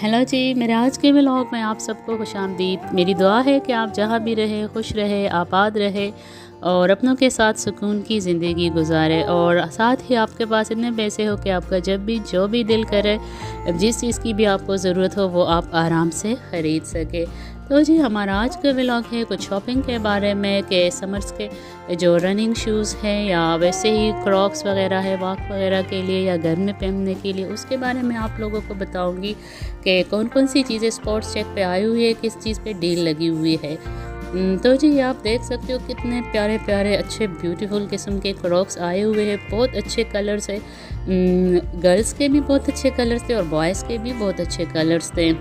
Hello जी, मेरे आज के व्लॉग में आप सबको खुशामदीद। मेरी दुआ है कि आप जहाँ भी रहे खुश रहे, आबाद रहे और अपनों के साथ सुकून की ज़िंदगी गुजारे और साथ ही आपके पास इतने पैसे हो कि आपका जब भी जो भी दिल करे, जिस चीज़ की भी आपको ज़रूरत हो वो आप आराम से ख़रीद सके। तो जी हमारा आज का व्लॉग है कुछ शॉपिंग के बारे में कि समर्स के जो रनिंग शूज़ हैं या वैसे ही क्रॉक्स वगैरह है वॉक वगैरह के लिए या घर में पहनने के लिए, उसके बारे में आप लोगों को बताऊंगी कि कौन कौन सी चीज़ें स्पॉट्स चेक पे आई हुई है, किस चीज़ पे डील लगी हुई है। तो जी आप देख सकते हो कितने प्यारे प्यारे अच्छे ब्यूटीफुल किस्म के क्रॉक्स आए हुए हैं। बहुत अच्छे कलर्स है, गर्ल्स के भी बहुत अच्छे कलर्स थे और बॉयज़ के भी बहुत अच्छे कलर्स थे।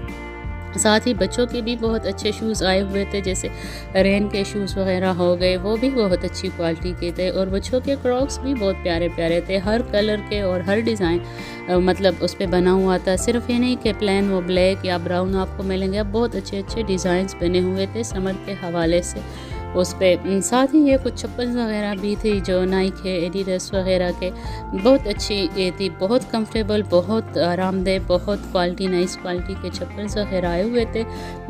साथ ही बच्चों के भी बहुत अच्छे शूज़ आए हुए थे, जैसे रेन के शूज़ वगैरह हो गए, वो भी बहुत अच्छी क्वालिटी के थे। और बच्चों के क्रॉक्स भी बहुत प्यारे प्यारे थे, हर कलर के और हर डिज़ाइन मतलब उस पर बना हुआ था। सिर्फ ये नहीं कि प्लेन वो ब्लैक या ब्राउन आपको मिलेंगे, अब बहुत अच्छे अच्छे डिज़ाइंस बने हुए थे समर के हवाले से उस पर। साथ ही ये कुछ चप्पल वगैरह भी थी जो नाइक है, एडिडास वगैरह के, बहुत अच्छी ये थी, बहुत कंफर्टेबल, बहुत आरामदेह, बहुत क्वालिटी नाइस क्वालिटी के चप्पल वगैरह आए हुए थे।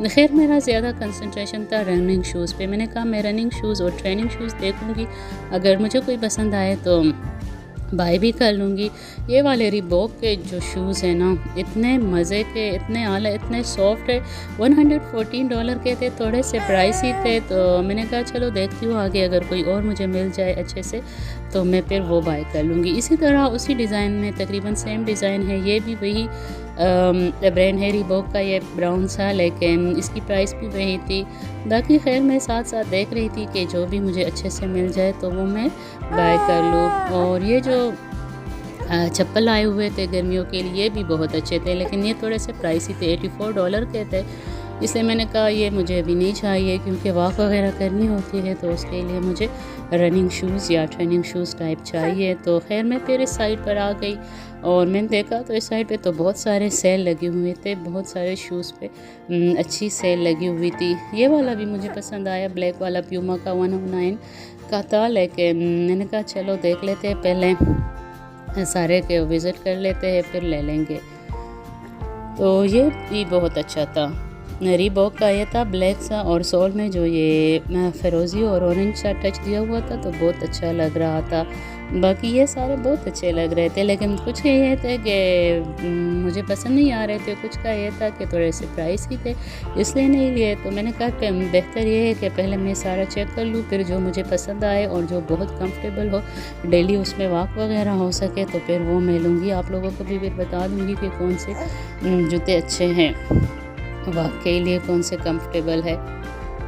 खैर मेरा ज़्यादा कंसंट्रेशन था रनिंग शूज़ पे। मैंने कहा मैं रनिंग शूज़ और ट्रेनिंग शूज़ देखूँगी, अगर मुझे कोई पसंद आए तो बाय भी कर लूँगी। ये वाले रिबॉक के जो शूज़ हैं ना, इतने मज़े के, इतने आला, इतने सॉफ्ट है। $114 के थे, थोड़े से प्राइसी थे, तो मैंने कहा चलो देखती हूँ आगे अगर कोई और मुझे मिल जाए अच्छे से तो मैं फिर वो बाय कर लूँगी। इसी तरह उसी डिज़ाइन में तकरीबन सेम डिज़ाइन है, ये भी वही ब्रांड है रिबॉक का, ये ब्राउन सा, लेकिन इसकी प्राइस भी वही थी। बाकी खैर मैं साथ साथ देख रही थी कि जो भी मुझे अच्छे से मिल जाए तो वो मैं बाय कर लूँ। और ये जो चप्पल आए हुए थे गर्मियों के लिए, ये भी बहुत अच्छे थे, लेकिन ये थोड़े से प्राइसी थे, $84 के थे। इसलिए मैंने कहा ये मुझे अभी नहीं चाहिए, क्योंकि वॉक वगैरह करनी होती है तो उसके लिए मुझे रनिंग शूज़ या ट्रेनिंग शूज़ टाइप चाहिए। तो खैर मैं फिर इस साइड पर आ गई और मैंने देखा तो इस साइड पे तो बहुत सारे सेल लगे हुए थे, बहुत सारे शूज़ पे अच्छी सेल लगी हुई थी। ये वाला भी मुझे पसंद आया, ब्लैक वाला प्यूमा का 109 का था, लेकिन मैंने कहा चलो देख लेते हैं, पहले सारे के विज़िट कर लेते हैं फिर ले लेंगे। तो ये भी बहुत अच्छा था, रीबॉक का ये था ब्लैक सा, और सोल में जो ये फ़िरोज़ी और ऑरेंज सा टच दिया हुआ था तो बहुत अच्छा लग रहा था। बाकी ये सारे बहुत अच्छे लग रहे थे, लेकिन कुछ के ये थे कि मुझे पसंद नहीं आ रहे थे, कुछ का ये था कि थोड़े से प्राइस ही थे इसलिए नहीं लिए। तो मैंने कहा कि बेहतर ये है कि पहले मैं सारा चेक कर लूँ, फिर जो मुझे पसंद आए और जो बहुत कंफर्टेबल हो, डेली उसमें वॉक वगैरह हो सके तो फिर वो मैं लूँगी। आप लोगों को भी फिर बता दूँगी कि कौन से जूते अच्छे हैं वॉक के लिए, कौन से कंफर्टेबल है।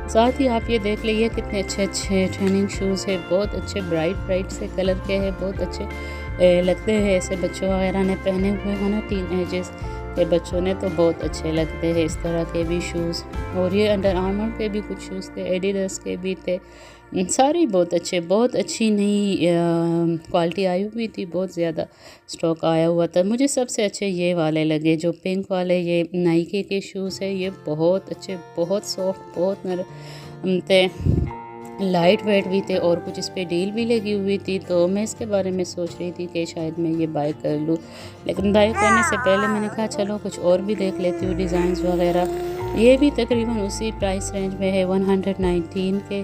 साथ ही आप ये देख लीजिए कितने अच्छे अच्छे ट्रेनिंग शूज़ है, बहुत अच्छे ब्राइट ब्राइट से कलर के हैं, बहुत अच्छे लगते हैं, ऐसे बच्चों वगैरह ने पहने हुए हो ना, टीनेजर्स के बच्चों ने तो बहुत अच्छे लगते हैं इस तरह के भी शूज़। और ये अंडर आर्मर के भी कुछ शूज़ थे, एडिडास के भी थे, सारे बहुत अच्छे, बहुत अच्छी नई क्वालिटी आई हुई थी, बहुत ज़्यादा स्टॉक आया हुआ था। मुझे सबसे अच्छे ये वाले लगे, जो पिंक वाले ये नाइकी के शूज़ है, ये बहुत अच्छे, बहुत सॉफ्ट, बहुत नरम थे, लाइट वेट भी थे और कुछ इस पर डील भी लगी हुई थी। तो मैं इसके बारे में सोच रही थी कि शायद मैं ये बाय कर लूँ, लेकिन बाय करने से पहले मैंने कहा चलो कुछ और भी देख लेती हूँ डिज़ाइंस वगैरह। ये भी तकरीबन उसी प्राइस रेंज में है, 119 के।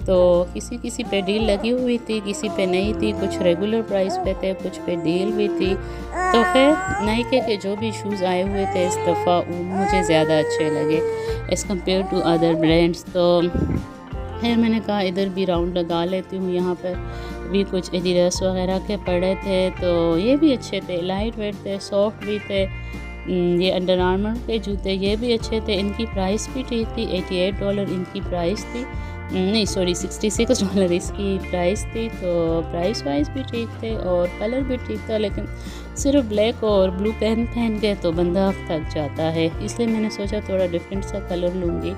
तो किसी किसी पे डील लगी हुई थी, किसी पे नहीं थी, कुछ रेगुलर प्राइस पे थे, कुछ पे डील भी थी। तो खैर नाइकी के जो भी शूज़ आए हुए थे इस दफ़ा मुझे ज़्यादा अच्छे लगे as compared to other brands. तो खैर मैंने कहा इधर भी राउंड लगा लेती हूँ, यहाँ पर भी कुछ एडिडास वगैरह के पड़े थे, तो ये भी अच्छे थे, लाइट वेट थे, सॉफ्ट भी थे। ये अंडर आर्मर के जूते ये भी अच्छे थे, इनकी प्राइस भी ठीक थी, $88 इनकी प्राइस थी, नहीं सॉरी $66 इसकी प्राइस थी। तो प्राइस वाइज भी ठीक थे और कलर भी ठीक था, लेकिन सिर्फ ब्लैक और ब्लू पहन के तो बंदा थक जाता है, इसलिए मैंने सोचा थोड़ा डिफरेंट सा कलर लूँगी।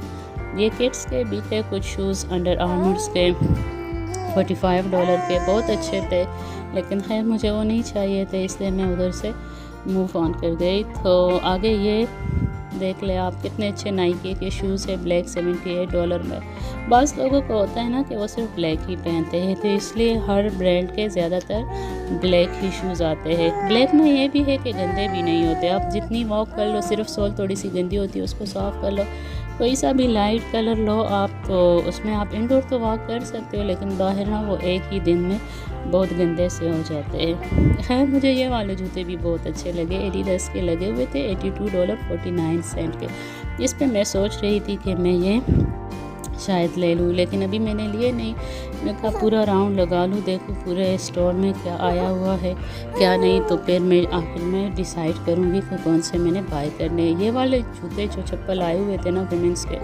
ये किड्स के भी थे कुछ शूज़ अंडर आर्मर्स के, $45 के, बहुत अच्छे थे, लेकिन खैर मुझे वो नहीं चाहिए थे, इसलिए मैं उधर से मूव ऑन कर गई। तो आगे ये देख ले आप, कितने अच्छे नाइकी के शूज़ है ब्लैक $78 में। बाज़ लोगों को होता है ना कि वो सिर्फ ब्लैक ही पहनते हैं, तो इसलिए हर ब्रांड के ज़्यादातर ब्लैक ही शूज़ आते हैं। ब्लैक में ये भी है कि गंदे भी नहीं होते, आप जितनी वॉक कर लो, सिर्फ सोल थोड़ी सी गंदी होती है, उसको साफ़ कर लो, कोई सा भी लाइट कलर लो आप, तो उसमें आप इंडोर तो वॉक कर सकते हो, लेकिन बाहर ना वो एक ही दिन में बहुत गंदे से हो जाते हैं। खैर मुझे ये वाले जूते भी बहुत अच्छे लगे, एडिडास के लगे हुए थे, $82.49 के। इस पे मैं सोच रही थी कि मैं ये शायद ले लूँ, लेकिन अभी मैंने लिए नहीं। मैं कहा पूरा राउंड लगा लूँ, देखूँ पूरे स्टोर में क्या आया हुआ है क्या नहीं, तो फिर मैं आखिर में डिसाइड करूँगी कि कौन से मैंने बाय करने। ये वाले जूते जो चप्पल आए हुए थे ना विमेंस के,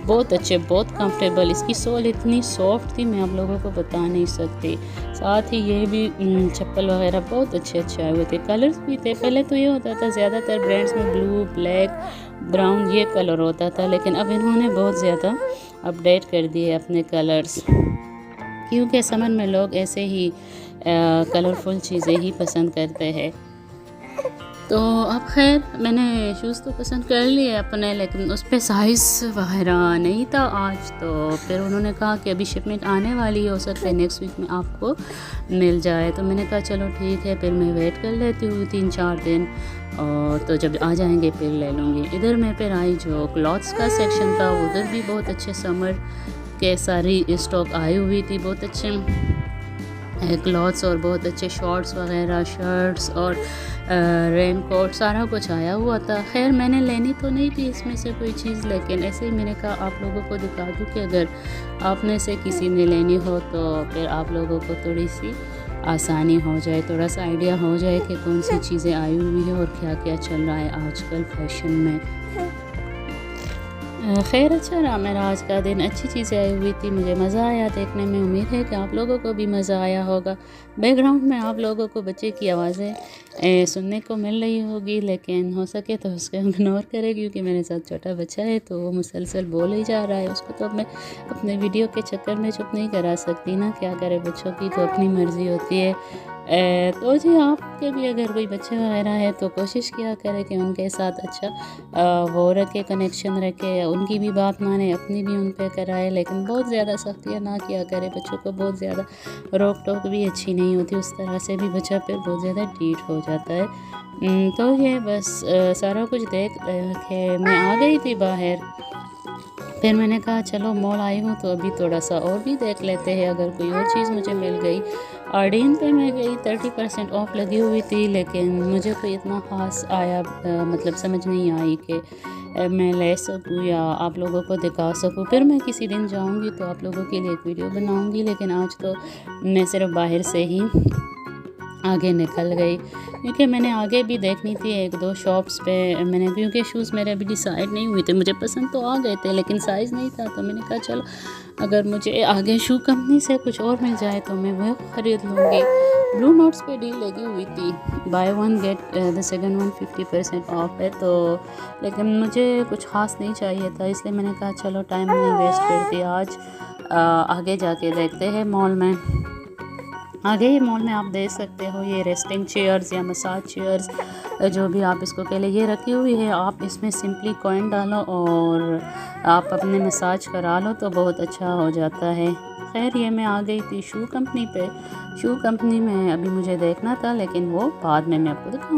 बहुत अच्छे, बहुत कंफर्टेबल, इसकी सोल इतनी सॉफ्ट थी मैं आप लोगों को बता नहीं सकती। साथ ही ये भी चप्पल वगैरह बहुत अच्छे अच्छे आए हुए थे, कलर्स भी थे। पहले तो ये होता था ज़्यादातर ब्रांड्स में ब्लू, ब्लैक, ब्राउन ये कलर होता था, लेकिन अब इन्होंने बहुत ज़्यादा अपडेट कर दिए अपने कलर्स, क्योंकि समर में लोग ऐसे ही कलरफुल चीज़ें ही पसंद करते हैं। तो अब खैर मैंने शूज़ तो पसंद कर लिए अपने, लेकिन उस पर साइज़ वगैरह नहीं था आज, तो फिर उन्होंने कहा कि अभी शिपमेंट आने वाली है, हो सकता है नेक्स्ट वीक में आपको मिल जाए। तो मैंने कहा चलो ठीक है, फिर मैं वेट कर लेती हूँ 3-4 दिन, और तो जब आ जाएंगे फिर ले लूँगी। इधर मैं फिर आई जो क्लॉथ्स का सेक्शन था, उधर भी बहुत अच्छे समर के सारी स्टॉक आई हुई थी, बहुत अच्छे क्लॉथ्स और बहुत अच्छे शॉर्ट्स वगैरह, शर्ट्स और रेन कोट, सारा कुछ आया हुआ था। खैर मैंने लेनी तो नहीं थी इसमें से कोई चीज़, लेकिन ऐसे ही मैंने कहा आप लोगों को दिखा दूँ कि अगर आप में से किसी ने लेनी हो तो फिर आप लोगों को थोड़ी सी आसानी हो जाए, थोड़ा सा आइडिया हो जाए कि कौन सी चीज़ें आई हुई है और क्या क्या चल रहा है आजकल फैशन में। खैर अच्छा रहा मेरा आज का दिन, अच्छी चीज़ें आई हुई थी, मुझे मज़ा आया देखने में। उम्मीद है कि आप लोगों को भी मज़ा आया होगा। बैकग्राउंड में आप लोगों को बच्चे की आवाज़ें सुनने को मिल रही होगी, लेकिन हो सके तो उसको इग्नोर करें, क्योंकि मेरे साथ छोटा बच्चा है तो वो मुसलसल बोल ही जा रहा है। उसको तो अब मैं अपने वीडियो के चक्कर में चुप नहीं करा सकती ना, क्या करे, बच्चों की तो अपनी मर्ज़ी होती है। तो जी आपके भी अगर कोई बच्चे वगैरह है तो कोशिश किया करें कि उनके साथ अच्छा वो रखे, कनेक्शन रखे, उनकी भी बात माने, अपनी भी उन पे कराए, लेकिन बहुत ज़्यादा सख्तियाँ ना किया करे। बच्चों को बहुत ज़्यादा रोक टोक भी अच्छी नहीं होती, उस तरह से भी बच्चा फिर बहुत ज़्यादा डीठ हो जाता है। तो ये बस सारा कुछ देख के मैं आ गई थी बाहर। फिर मैंने कहा चलो मॉल आई हूँ तो अभी थोड़ा सा और भी देख लेते हैं, अगर कोई और चीज़ मुझे मिल गई। आर्डीन पे मैं गई, 30% ऑफ लगी हुई थी, लेकिन मुझे कोई इतना ख़ास आया मतलब समझ नहीं आई कि मैं ले सकूँ या आप लोगों को दिखा सकूँ। फिर मैं किसी दिन जाऊँगी तो आप लोगों के लिए एक वीडियो बनाऊँगी, लेकिन आज तो मैं सिर्फ बाहर से ही आगे निकल गई, क्योंकि मैंने आगे भी देखनी थी 1-2 शॉप्स पे मैंने, क्योंकि शूज़ मेरे अभी डिसाइड नहीं हुए थे, मुझे पसंद तो आ गए थे लेकिन साइज़ नहीं था। तो मैंने कहा चलो अगर मुझे आगे शू कंपनी से कुछ और मिल जाए तो मैं वो ख़रीद लूँगी। ब्लू नोट्स पे डील लगी हुई थी, by one get the second one 50% of है, तो लेकिन मुझे कुछ ख़ास नहीं चाहिए था, इसलिए मैंने कहा चलो टाइम नहीं वेस्ट करती, आज आगे जाके देखते हैं मॉल में। आगे ही मॉल में आप देख सकते हो ये रेस्टिंग चेयर्स या मसाज चेयर्स, जो भी आप इसको कह ले, ये रखी हुई है। आप इसमें सिंपली कॉइन डालो और आप अपने मसाज करा लो तो बहुत अच्छा हो जाता है। खैर ये मैं आ गई थी शू कंपनी पे। शू कंपनी में अभी मुझे देखना था, लेकिन वो बाद में मैं आपको दिखाऊँ।